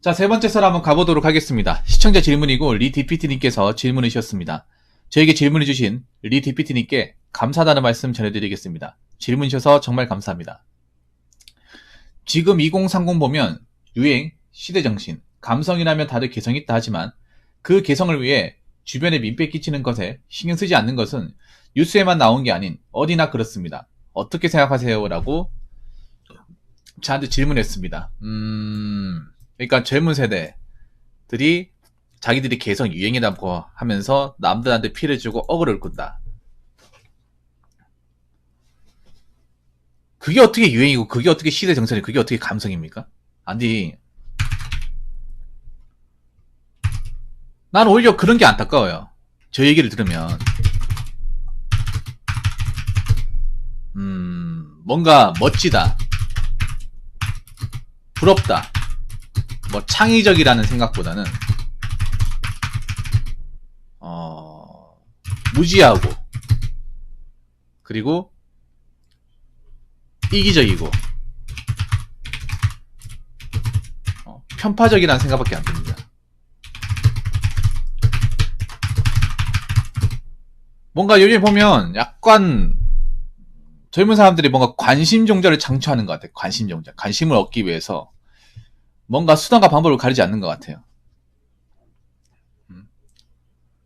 자, 세 번째 썰 한번 가보도록 하겠습니다. 시청자 질문이고 리디피티님께서 질문을 주셨습니다. 저에게 질문을 주신 리디피티님께 감사하다는 말씀 전해드리겠습니다. 질문 주셔서 정말 감사합니다. 지금 2030 보면 유행, 시대정신, 감성이라면 다들 개성이 있다 하지만 그 개성을 위해 주변에 민폐 끼치는 것에 신경 쓰지 않는 것은 뉴스에만 나온 게 아닌 어디나 그렇습니다. 어떻게 생각하세요? 라고 저한테 질문했습니다. 그러니까 젊은 세대들이 자기들이 개성 유행이라고 하면서 남들한테 피해를 주고 억울을 꾼다. 그게 어떻게 유행이고 그게 어떻게 시대 정선이 그게 어떻게 감성입니까? 아니, 난 오히려 그런 게 안타까워요. 저 얘기를 들으면 뭔가 멋지다, 부럽다, 뭐 창의적이라는 생각보다는 무지하고 그리고 이기적이고 편파적이라는 생각밖에 안 듭니다. 뭔가 요즘 보면 약간 젊은 사람들이 뭔가 관심종자를 창조하는 것 같아요. 관심종자. 관심을 얻기 위해서 뭔가 수단과 방법을 가리지 않는 것 같아요.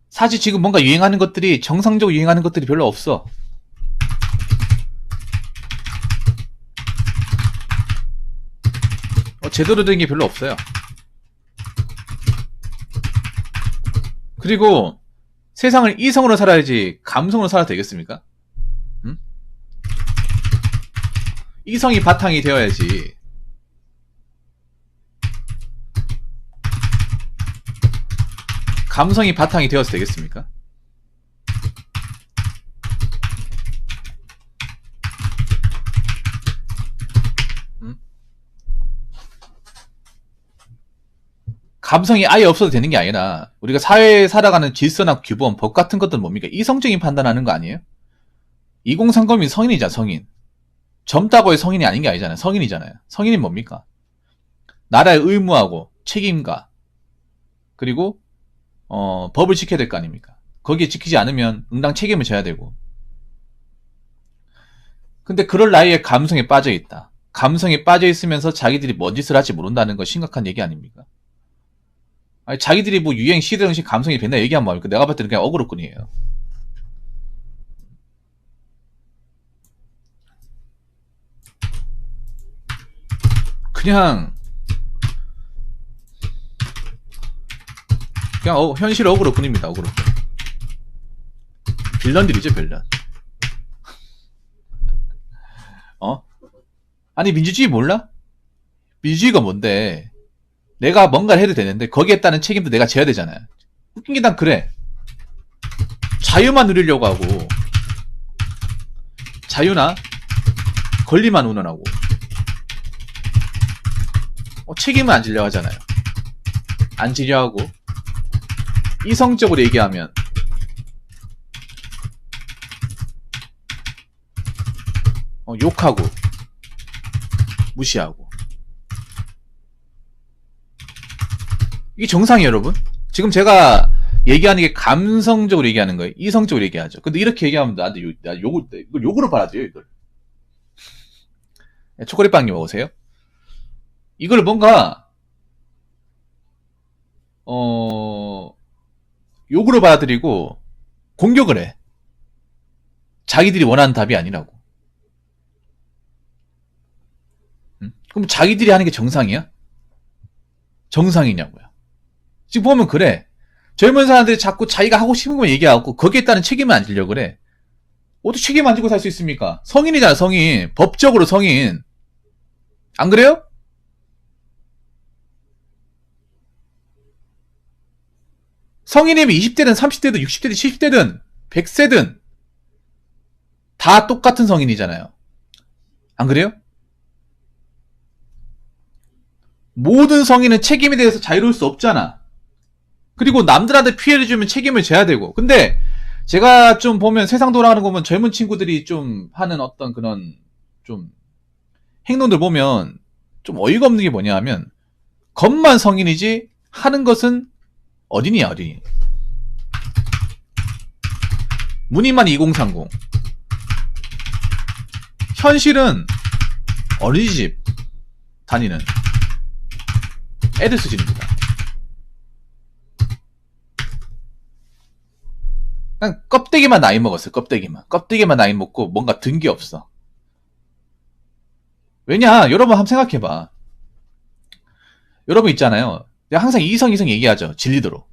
사실 지금 뭔가 유행하는 것들이 정상적으로 유행하는 것들이 별로 없어. 제대로 된 게 별로 없어요. 그리고 세상을 이성으로 살아야지 감성으로 살아도 되겠습니까? 이성이 바탕이 되어야지. 감성이 바탕이 되어서 되겠습니까? 감성이 아예 없어도 되는 게 아니라 우리가 사회에 살아가는 질서나 규범, 법 같은 것들은 뭡니까? 이성적인 판단하는 거 아니에요? 2030이 성인이잖아, 성인. 젊다고 해서 성인이 아닌 게 아니잖아요. 성인이잖아요. 성인이 뭡니까? 나라의 의무하고 책임과 그리고 법을 지켜야 될 거 아닙니까? 거기에 지키지 않으면 응당 책임을 져야 되고. 근데 그럴 나이에 감성에 빠져 있다. 감성에 빠져 있으면서 자기들이 뭔 짓을 할지 모른다는 건 심각한 얘기 아닙니까? 아니, 자기들이 뭐 유행, 시대정신, 감성이 된다 얘기하면 뭐합니까? 내가 봤을 때는 그냥 어그로꾼이에요. 그냥 현실 어그로꾼입니다. 어그로꾼. 빌런들이죠, 빌런. 아니, 민주주의 몰라? 민주주의가 뭔데? 내가 뭔가를 해도 되는데 거기에 따른 책임도 내가 져야 되잖아요. 웃긴 게 난 그래. 자유만 누리려고 하고 자유나 권리만 운운하고 책임은 안 지려 하잖아요. 안 지려 하고 이성적으로 얘기하면 욕하고 무시하고. 이게 정상이에요, 여러분. 지금 제가 얘기하는 게 감성적으로 얘기하는 거예요. 이성적으로 얘기하죠. 근데 이렇게 얘기하면 나한테 이걸 욕으로 받아들여요, 이걸. 초콜릿빵님 오세요. 이걸 뭔가 욕으로 받아들이고 공격을 해. 자기들이 원하는 답이 아니라고. 그럼 자기들이 하는 게 정상이야? 정상이냐고요. 지금 보면 그래. 젊은 사람들이 자꾸 자기가 하고 싶은 거 얘기하고 거기에 따른 책임을 안 지려고 그래. 어떻게 책임 안 지고 살 수 있습니까? 성인이잖아, 성인. 법적으로 성인. 안 그래요? 성인이면 20대든 30대든 60대든 70대든 100세든 다 똑같은 성인이잖아요. 안 그래요? 모든 성인은 책임에 대해서 자유로울 수 없잖아. 그리고 남들한테 피해를 주면 책임을 져야 되고. 근데 제가 좀 보면 세상 돌아가는 거 보면 젊은 친구들이 좀 하는 어떤 그런 좀 행동들 보면 좀 어이가 없는 게 뭐냐 하면 겉만 성인이지 하는 것은 어린이야, 어린이. 무늬만 2030. 현실은 어린이집 다니는 애들 수준입니다. 그냥 껍데기만 나이 먹었어요. 껍데기만 나이 먹고 뭔가 든 게 없어. 왜냐, 여러분 한번 생각해봐. 여러분 있잖아요. 내가 항상 이성 얘기하죠. 진리도록.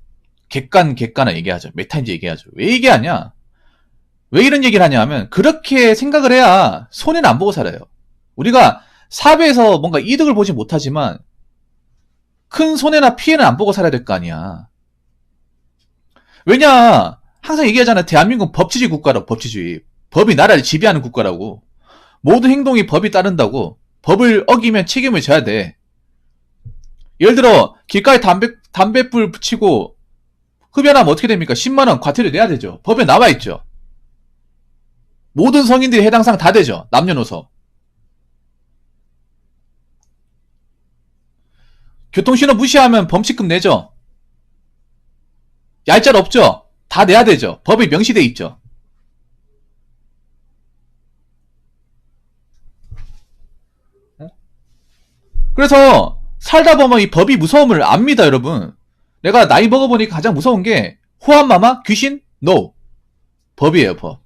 객관을 얘기하죠. 메타인지 얘기하죠. 왜 얘기하냐? 왜 이런 얘기를 하냐 하면 그렇게 생각을 해야 손해는 안 보고 살아요. 우리가 사업에서 뭔가 이득을 보지 못하지만 큰 손해나 피해는 안 보고 살아야 될 거 아니야. 왜냐? 항상 얘기하잖아. 대한민국은 법치주의 국가라고. 법치주의. 법이 나라를 지배하는 국가라고. 모든 행동이 법이 따른다고. 법을 어기면 책임을 져야 돼. 예를 들어 길가에 담배불 붙이고 흡연하면 어떻게 됩니까? 10만원 과태료 내야 되죠. 법에 나와 있죠. 모든 성인들이 해당 사항 다 되죠. 남녀노소. 교통신호 무시하면 범칙금 내죠. 얄짤 없죠. 다 내야 되죠. 법에 명시돼 있죠. 그래서 살다 보면 이 법이 무서움을 압니다, 여러분. 내가 나이 먹어보니까 가장 무서운 게 호환마마? 귀신? No. 법이에요, 법.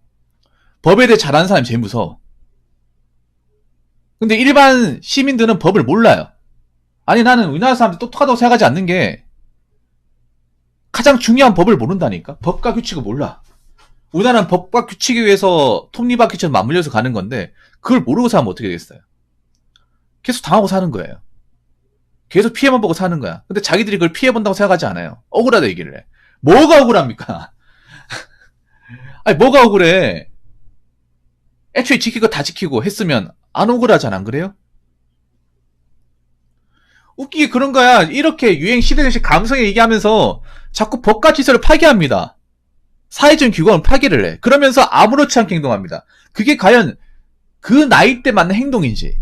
법에 대해 잘하는 사람이 제일 무서워. 근데 일반 시민들은 법을 몰라요. 아니, 나는 우리나라 사람들이 똑똑하다고 생각하지 않는 게 가장 중요한 법을 모른다니까? 법과 규칙을 몰라. 우리나라는 법과 규칙에 의해서 톱니바퀴처럼 맞물려서 가는 건데 그걸 모르고 살면 어떻게 되겠어요? 계속 당하고 사는 거예요. 계속 피해만 보고 사는 거야. 근데 자기들이 그걸 피해본다고 생각하지 않아요. 억울하다 얘기를 해. 뭐가 억울합니까? 아니, 뭐가 억울해? 애초에 지킬 거 다 지키고 했으면 안 억울하잖아, 안 그래요? 웃기게 그런 거야. 이렇게 유행 시대식 감성에 얘기하면서 자꾸 법과 질서를 파괴합니다. 사회적인 규범을 파괴를 해. 그러면서 아무렇지 않게 행동합니다. 그게 과연 그 나이 때 맞는 행동인지.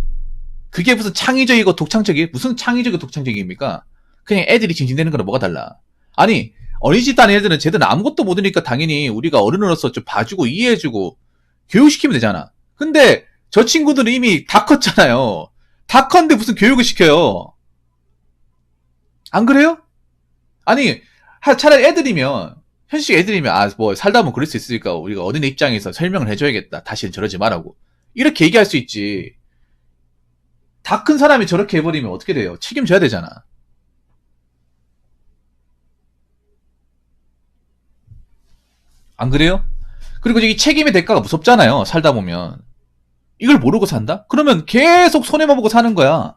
그게 무슨 창의적이고 독창적이 무슨 창의적이고 독창적입니까? 그냥 애들이 징징대는 거랑 뭐가 달라. 아니, 어린이집 다니는 애들은 쟤들은 아무것도 모르니까 당연히 우리가 어른으로서 좀 봐주고 이해해주고 교육시키면 되잖아. 근데 저 친구들은 이미 다 컸잖아요. 다 컸는데 무슨 교육을 시켜요. 안 그래요? 아니, 차라리 애들이면, 현실 애들이면, 아, 뭐, 살다 보면 그럴 수 있으니까 우리가 어린애 입장에서 설명을 해줘야겠다. 다시는 저러지 말라고. 이렇게 얘기할 수 있지. 다 큰 사람이 저렇게 해버리면 어떻게 돼요? 책임져야 되잖아. 안 그래요? 그리고 이 책임의 대가가 무섭잖아요. 살다 보면. 이걸 모르고 산다? 그러면 계속 손해만 보고 사는 거야.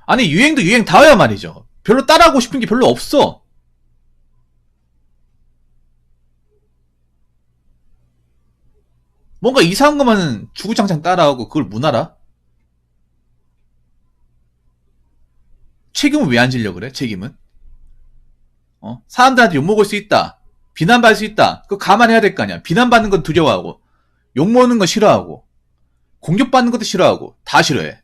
아니, 유행도 유행다워야 말이죠. 별로 따라하고 싶은 게 별로 없어. 뭔가 이상한 것만 주구장창 따라하고 그걸 문화라? 책임은 왜 안 지려고 그래? 책임은? 사람들한테 욕먹을 수 있다. 비난받을 수 있다. 그거 감안해야 될 거 아니야. 비난받는 건 두려워하고 욕먹는 건 싫어하고 공격받는 것도 싫어하고 다 싫어해.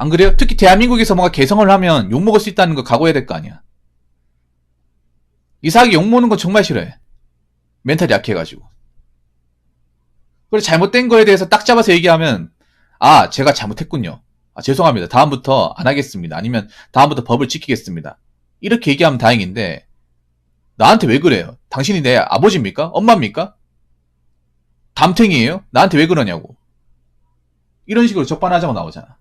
안 그래요? 특히 대한민국에서 뭔가 개성을 하면 욕먹을 수 있다는 거 각오해야 될 거 아니야. 이상하게 욕먹는 건 정말 싫어해. 멘탈이 약해가지고. 그리고 잘못된 거에 대해서 딱 잡아서 얘기하면 아, 제가 잘못했군요. 아, 죄송합니다. 다음부터 안 하겠습니다. 아니면 다음부터 법을 지키겠습니다. 이렇게 얘기하면 다행인데 나한테 왜 그래요? 당신이 내 아버지입니까? 엄마입니까? 담탱이에요? 나한테 왜 그러냐고. 이런 식으로 적반하장으로 나오잖아.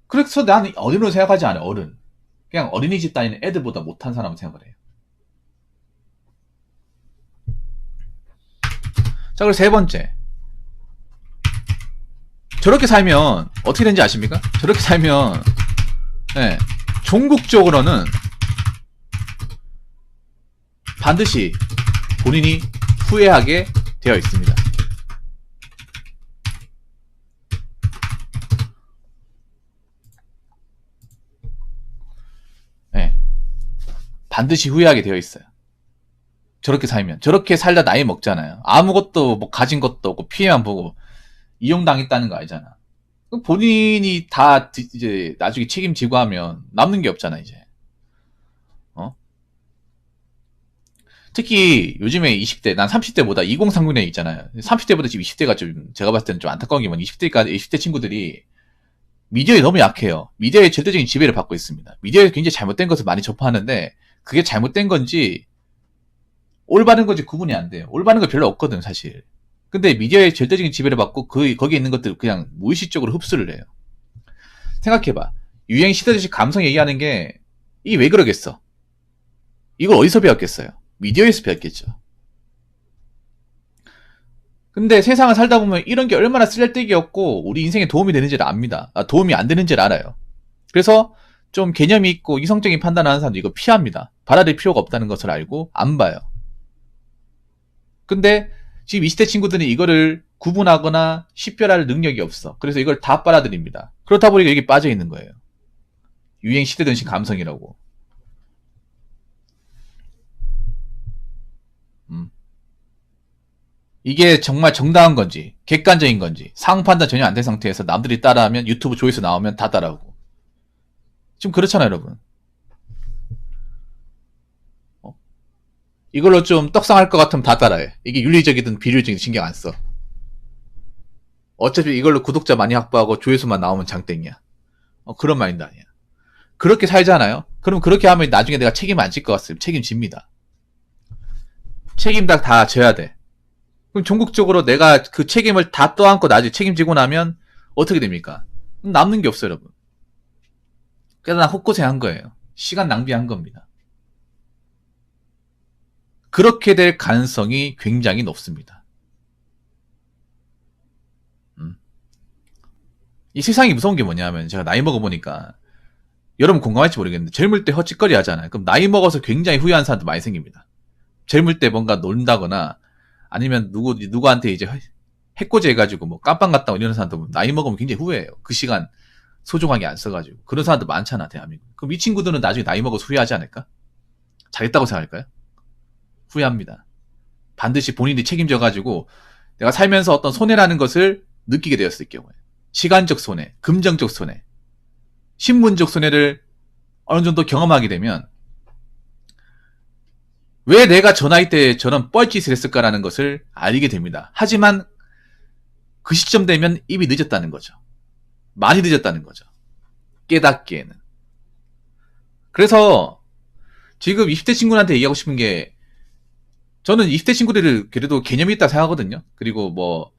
그래서 나는 어른으로 생각하지 않아요. 어른. 그냥 어린이집 다니는 애들보다 못한 사람을 생각을 해요. 자, 그리고 세 번째. 저렇게 살면 어떻게 되는지 아십니까? 저렇게 살면 네, 종국적으로는 반드시 본인이 후회하게 되어 있습니다. 반드시 후회하게 되어 있어요. 저렇게 살면. 저렇게 살다 나이 먹잖아요. 아무것도 뭐 가진 것도 없고 피해만 보고 이용당했다는 거 알잖아. 본인이 다 이제 나중에 책임지고 하면 남는 게 없잖아 이제. 특히 요즘에 20대, 난 30대보다 2030년 있잖아요. 30대보다 지금 20대가 좀 제가 봤을 때는 좀 안타까운 게 뭐냐. 20대 친구들이 미디어에 너무 약해요. 미디어의 절대적인 지배를 받고 있습니다. 미디어에 굉장히 잘못된 것을 많이 접하는데 그게 잘못된 건지 올바른 건지 구분이 안 돼요. 올바른 거 별로 없거든 사실. 근데 미디어의 절대적인 지배를 받고 거기에 있는 것들을 그냥 무의식적으로 흡수를 해요. 생각해봐. 유행 시대식 감성 얘기하는 게 이게 왜 그러겠어? 이걸 어디서 배웠겠어요? 미디어에서 배웠겠죠. 근데 세상을 살다 보면 이런 게 얼마나 쓸데기없고 우리 인생에 도움이 되는지를 압니다. 도움이 안 되는지를 알아요. 그래서 좀 개념이 있고 이성적인 판단하는 사람도 이거 피합니다. 받아들일 필요가 없다는 것을 알고 안 봐요. 근데 지금 20대 친구들은 이거를 구분하거나 식별할 능력이 없어. 그래서 이걸 다 빨아들입니다. 그렇다 보니까 여기 빠져 있는 거예요. 유행 시대든식 감성이라고. 이게 정말 정당한 건지 객관적인 건지 상황 판단 전혀 안 된 상태에서 남들이 따라하면 유튜브 조회수 나오면 다 따라오고. 지금 그렇잖아요 여러분. 이걸로 좀 떡상할 것 같으면 다 따라해. 이게 윤리적이든 비윤리적이든 신경 안 써. 어차피 이걸로 구독자 많이 확보하고 조회수만 나오면 장땡이야. 그런 마인드 아니야. 그렇게 살잖아요. 그럼 그렇게 하면 나중에 내가 책임 안 질 것 같으면 책임집니다. 책임 다 져야 돼. 그럼 전국적으로 내가 그 책임을 다 떠안고 나중에 책임지고 나면 어떻게 됩니까? 남는 게 없어요 여러분. 그래서 난 헛고생한 거예요. 시간 낭비한 겁니다. 그렇게 될 가능성이 굉장히 높습니다. 이 세상이 무서운 게 뭐냐면 제가 나이 먹어보니까 여러분 공감할지 모르겠는데 젊을 때 헛짓거리 하잖아요. 그럼 나이 먹어서 굉장히 후회하는 사람도 많이 생깁니다. 젊을 때 뭔가 논다거나 아니면 누구한테 이제 해코지 해가지고 뭐 깜빵 갔다 이런 사람도 나이 먹으면 굉장히 후회해요. 그 시간 소중하게 안 써가지고. 그런 사람도 많잖아 대한민국. 그럼 이 친구들은 나중에 나이 먹어서 후회하지 않을까? 잘했다고 생각할까요? 후회합니다. 반드시 본인이 책임져가지고 내가 살면서 어떤 손해라는 것을 느끼게 되었을 경우에 시간적 손해, 금전적 손해, 신분적 손해를 어느 정도 경험하게 되면 왜 내가 저 나이 때 저런 뻘짓을 했을까라는 것을 알게 됩니다. 하지만 그 시점 되면 이미 늦었다는 거죠. 많이 늦었다는 거죠. 깨닫기에는. 그래서 지금 20대 친구한테 얘기하고 싶은 게 저는 20대 친구들을 그래도 개념이 있다 생각하거든요. 그리고 뭐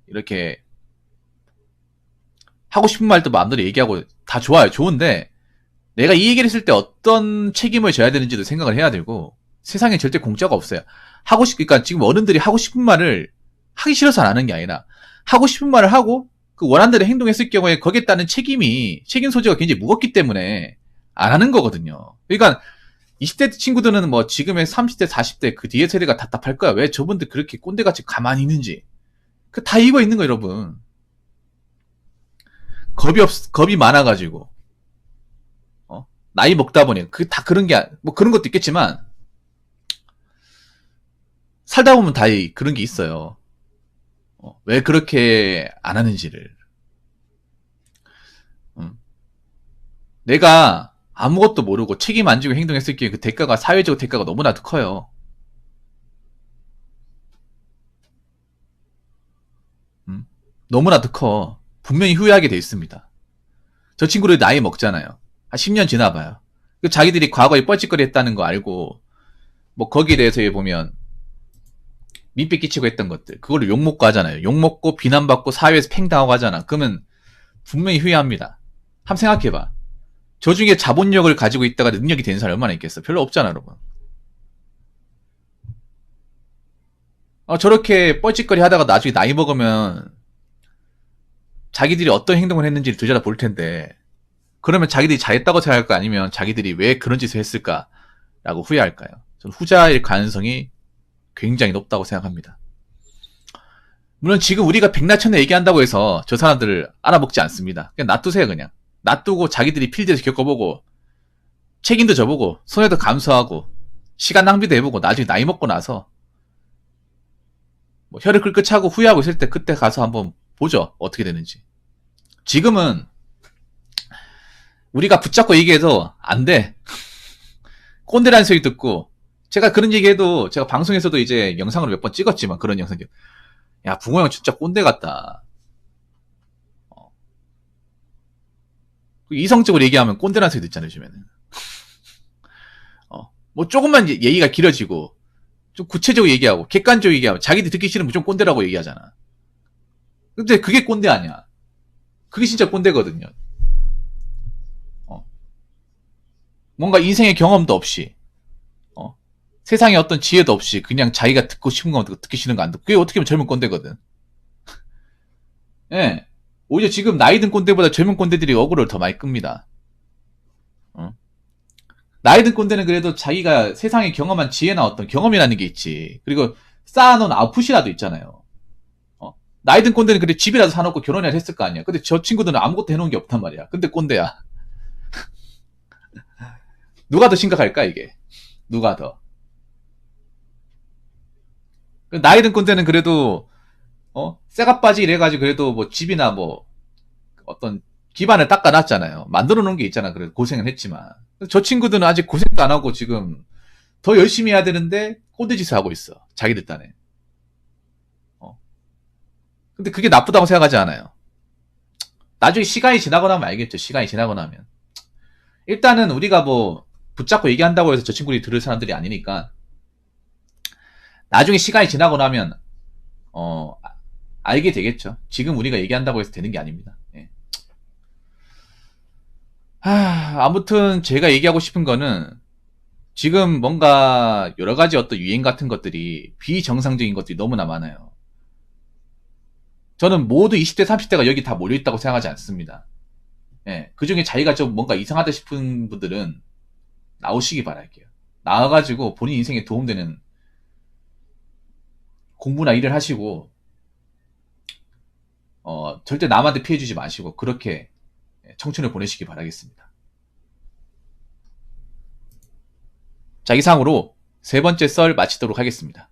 이렇게 하고 싶은 말도 마음대로 얘기하고 다 좋아요. 좋은데 내가 이 얘기를 했을 때 어떤 책임을 져야 되는지도 생각을 해야 되고 세상에 절대 공짜가 없어요. 그러니까 지금 어른들이 하고 싶은 말을 하기 싫어서 안 하는 게 아니라 하고 싶은 말을 하고 그 원한대로 행동했을 경우에 거기에 따른 책임 소재가 굉장히 무겁기 때문에 안 하는 거거든요. 그러니까 20대 친구들은 뭐 지금의 30대, 40대 그 뒤에 세대가 답답할 거야. 왜 저분들 그렇게 꼰대같이 가만히 있는지. 그 다 이거 있는 거 여러분. 겁이 많아가지고. 나이 먹다 보니 그 다 그런 게 뭐 그런 것도 있겠지만 살다 보면 다 그런 게 있어요. 왜 그렇게 안 하는지를. 내가 아무것도 모르고 책임 안 지고 행동했을 경우에 그 대가가 사회적 대가가 너무나도 커요. 너무나도 커. 분명히 후회하게 돼 있습니다. 저 친구들 나이 먹잖아요. 한 10년 지나봐요. 자기들이 과거에 뻘짓거리 했다는 거 알고 뭐 거기에 대해서 보면 민폐 끼치고 했던 것들 그걸로 욕먹고 하잖아요. 욕먹고 비난받고 사회에서 팽당하고 하잖아. 그러면 분명히 후회합니다. 한번 생각해봐. 저 중에 자본력을 가지고 있다가 능력이 된 사람이 얼마나 있겠어? 별로 없잖아 여러분. 저렇게 뻘짓거리 하다가 나중에 나이 먹으면 자기들이 어떤 행동을 했는지를 되돌아 볼 텐데 그러면 자기들이 잘했다고 생각할까 아니면 자기들이 왜 그런 짓을 했을까라고 후회할까요? 저는 후자일 가능성이 굉장히 높다고 생각합니다. 물론 지금 우리가 백나천에 얘기한다고 해서 저 사람들을 알아먹지 않습니다. 그냥 놔두세요 그냥. 놔두고 자기들이 필드에서 겪어보고 책임도 져보고 손해도 감수하고 시간 낭비도 해보고 나중에 나이 먹고 나서 뭐 혀를 끌끌 차고 후회하고 있을 때 그때 가서 한번 보죠. 어떻게 되는지. 지금은 우리가 붙잡고 얘기해도 안 돼. 꼰대라는 소리 듣고 제가 그런 얘기해도 제가 방송에서도 이제 영상으로 몇 번 찍었지만 그런 영상 야 붕어 형 진짜 꼰대 같다. 이성적으로 얘기하면 꼰대라는 소리 듣잖아요 요즘에는. 뭐 조금만 얘기가 길어지고 좀 구체적으로 얘기하고 객관적으로 얘기하면 자기들 듣기 싫으면 무조건 꼰대라고 얘기하잖아. 근데 그게 꼰대 아니야. 그게 진짜 꼰대거든요. 뭔가 인생의 경험도 없이 세상에 어떤 지혜도 없이 그냥 자기가 듣고 싶은 거 듣기 싫은 거 안 듣고 그게 어떻게 보면 젊은 꼰대거든. 예. 오히려 지금 나이 든 꼰대보다 젊은 꼰대들이 어그로를 더 많이 끕니다. 나이 든 꼰대는 그래도 자기가 세상에 경험한 지혜나 어떤 경험이라는 게 있지. 그리고 쌓아놓은 아웃풋이라도 있잖아요. 나이 든 꼰대는 그래 집이라도 사놓고 결혼이라도 했을 거 아니야. 근데 저 친구들은 아무것도 해놓은 게 없단 말이야. 근데 꼰대야. 누가 더 심각할까 이게? 누가 더? 나이 든 꼰대는 그래도 쇠가빠지 이래가지고 그래도 뭐 집이나 뭐 어떤 기반을 닦아놨잖아요. 만들어 놓은 게 있잖아. 그래도 고생은 했지만 저 친구들은 아직 고생도 안 하고 지금 더 열심히 해야 되는데 꼰대짓을 하고 있어. 자기들 딴에. 근데 그게 나쁘다고 생각하지 않아요. 나중에 시간이 지나고 나면 알겠죠. 시간이 지나고 나면. 일단은 우리가 뭐 붙잡고 얘기한다고 해서 저 친구들이 들을 사람들이 아니니까 나중에 시간이 지나고 나면 알게 되겠죠. 지금 우리가 얘기한다고 해서 되는 게 아닙니다. 예. 아무튼 제가 얘기하고 싶은 거는 지금 뭔가 여러 가지 어떤 유행 같은 것들이 비정상적인 것들이 너무나 많아요. 저는 모두 20대, 30대가 여기 다 몰려있다고 생각하지 않습니다. 예. 그 중에 자기가 좀 뭔가 이상하다 싶은 분들은 나오시기 바랄게요. 나와가지고 본인 인생에 도움되는 공부나 일을 하시고, 절대 남한테 피해주지 마시고, 그렇게 청춘을 보내시기 바라겠습니다. 자, 이상으로 세 번째 썰 마치도록 하겠습니다.